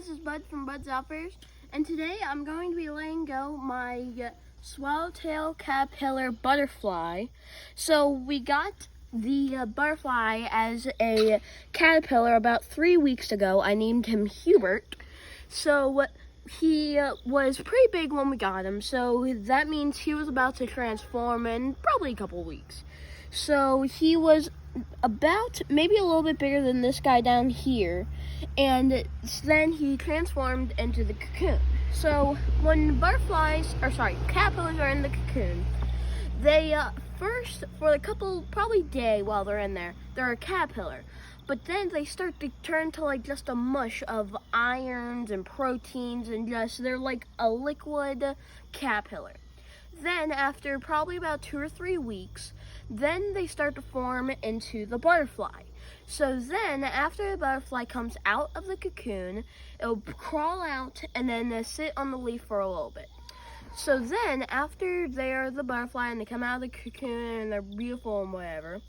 guys, it's Bud from Bud's Outfitters, and today I'm going to be letting go my swallowtail caterpillar butterfly. So we got the butterfly as a caterpillar about 3 weeks ago. I named him Herbert. So he was pretty big when we got him, so that means he was about to transform in probably a couple weeks. So he was about maybe a little bit bigger than this guy down here, and then he transformed into the cocoon. So when caterpillars are in the cocoon, they first, for a couple, probably day while they're in there, they're a caterpillar. But then they start to turn to like just a mush of irons and proteins, and they're like a liquid caterpillar. Then after probably about 2 or 3 weeks, then they start to form into the butterfly. So then after the butterfly comes out of the cocoon, it'll crawl out and then sit on the leaf for a little bit. So then after they're the butterfly and they come out of the cocoon and they're beautiful and whatever,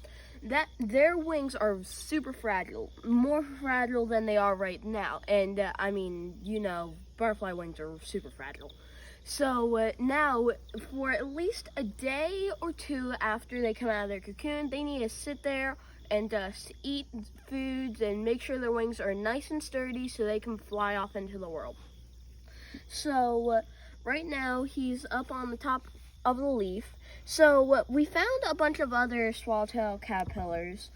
that their wings are super fragile, more fragile than they are right now. And butterfly wings are super fragile. So now, for at least a day or two after they come out of their cocoon, they need to sit there and just eat foods and make sure their wings are nice and sturdy so they can fly off into the world. So right now, he's up on the top of the leaf. So we found a bunch of other swallowtail caterpillars.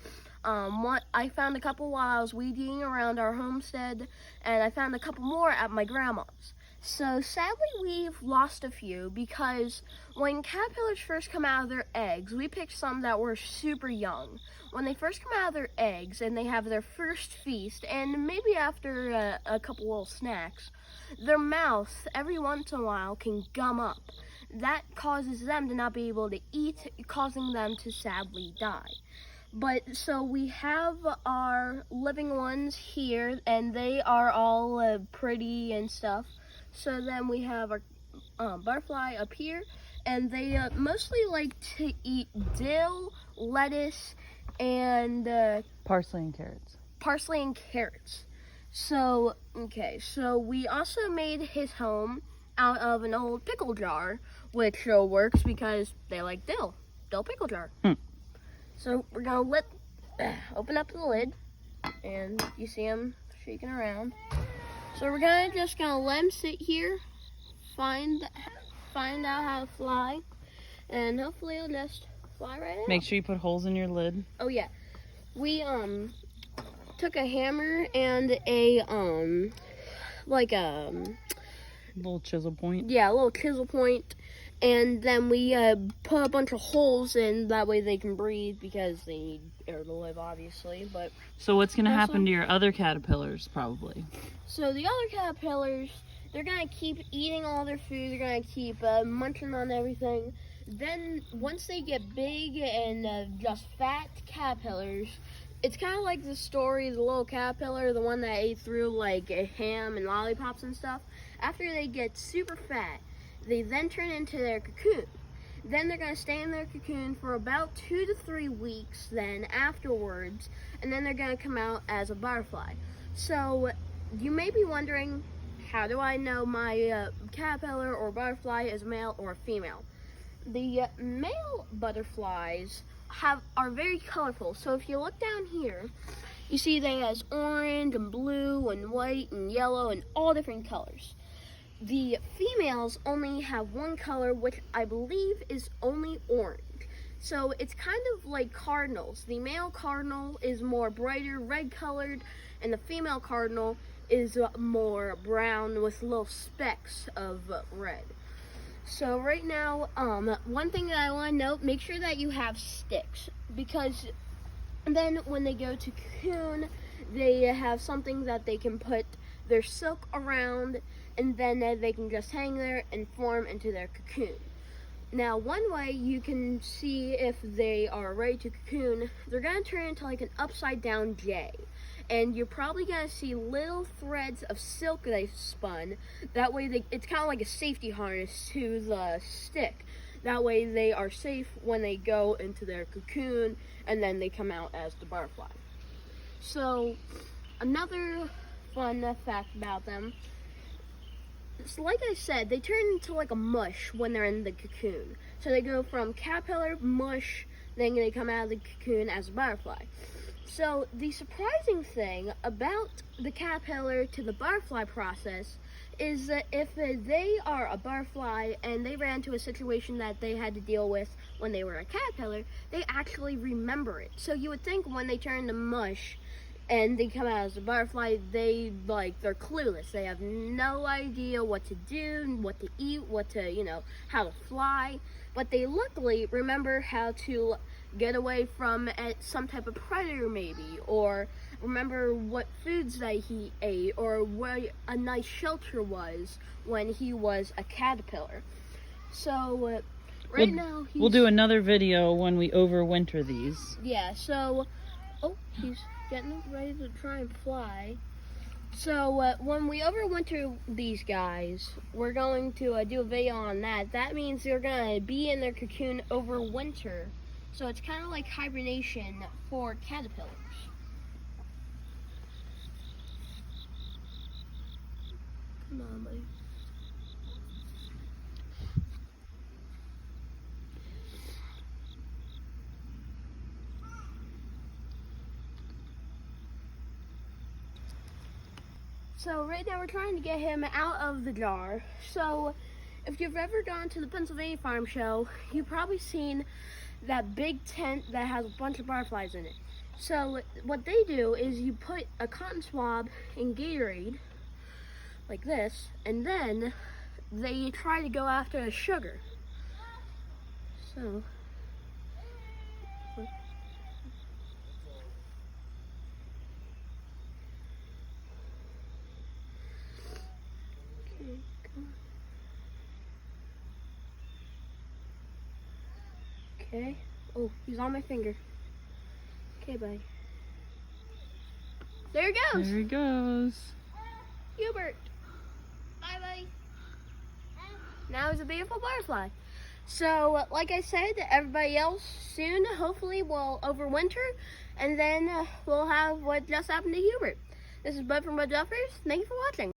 I found a couple while I was weeding around our homestead, and I found a couple more at my grandma's. So sadly, we've lost a few because when caterpillars first come out of their eggs, we picked some that were super young. When they first come out of their eggs and they have their first feast, and maybe after a couple little snacks, their mouth every once in a while can gum up. That causes them to not be able to eat, causing them to sadly die. But so we have our living ones here, and they are all pretty and stuff. So then we have our butterfly up here, and they mostly like to eat dill, lettuce, and parsley and carrots. So we also made his home out of an old pickle jar, which works because they like dill pickle jar. So we're gonna open up the lid, and you see him shaking around. So we're gonna let him sit here, find out how to fly, and hopefully he'll just fly right out. Make sure you put holes in your lid. Oh yeah, we took a hammer and a Little chisel point. Yeah, a little chisel point, and then we put a bunch of holes in, that way they can breathe because they need air to live, obviously. But so what's going to happen to your other caterpillars, probably? So the other caterpillars, they're going to keep eating all their food, they're going to keep munching on everything. Then once they get big and just fat caterpillars, it's kind of like the story of the little caterpillar, the one that ate through like a ham and lollipops and stuff. After they get super fat, they then turn into their cocoon. Then they're going to stay in their cocoon for about 2 to 3 weeks then afterwards, and then they're going to come out as a butterfly. So you may be wondering, how do I know my caterpillar or butterfly is male or female? The male butterflies are very colorful. So if you look down here, you see they has orange and blue and white and yellow and all different colors. The females only have one color, which I believe is only orange. So it's kind of like cardinals. The male cardinal is more brighter red colored, and the female cardinal is more brown with little specks of red. So right now, one thing that I want to note, make sure that you have sticks, because then when they go to cocoon, they have something that they can put their silk around, and then they can just hang there and form into their cocoon. Now, one way you can see if they are ready to cocoon, they're going to turn into like an upside down J. And you're probably going to see little threads of silk they've spun. That way, it's kind of like a safety harness to the stick. That way, they are safe when they go into their cocoon, and then they come out as the butterfly. So, another fun fact about them. It's like I said, they turn into like a mush when they're in the cocoon. So they go from caterpillar, mush, then they come out of the cocoon as a butterfly. So the surprising thing about the caterpillar to the butterfly process is that if they are a butterfly and they ran into a situation that they had to deal with when they were a caterpillar, they actually remember it. So you would think when they turn to mush and they come out as a butterfly, they're clueless. They have no idea what to do, what to eat, how to fly. But they luckily remember how to get away from some type of predator maybe, or remember what foods that he ate, or where a nice shelter was when he was a caterpillar. So now we'll do another video when we overwinter these. Yeah, so he's getting ready to try and fly. So when we overwinter these guys, we're going to do a video on that. That means they're going to be in their cocoon over winter. So it's kind of like hibernation for caterpillars. Come on, buddy. So right now we're trying to get him out of the jar. So if you've ever gone to the Pennsylvania Farm Show, you've probably seen that big tent that has a bunch of butterflies in it. So what they do is you put a cotton swab in Gatorade, like this, and then they try to go after the sugar. So okay. Oh, he's on my finger. Okay, bye. There he goes. There he goes. Herbert. Bye, bye. Now he's a beautiful butterfly. So, like I said, everybody else soon, hopefully, will overwinter, and then we'll have what just happened to Herbert. This is Bud from Bud Duffers. Thank you for watching.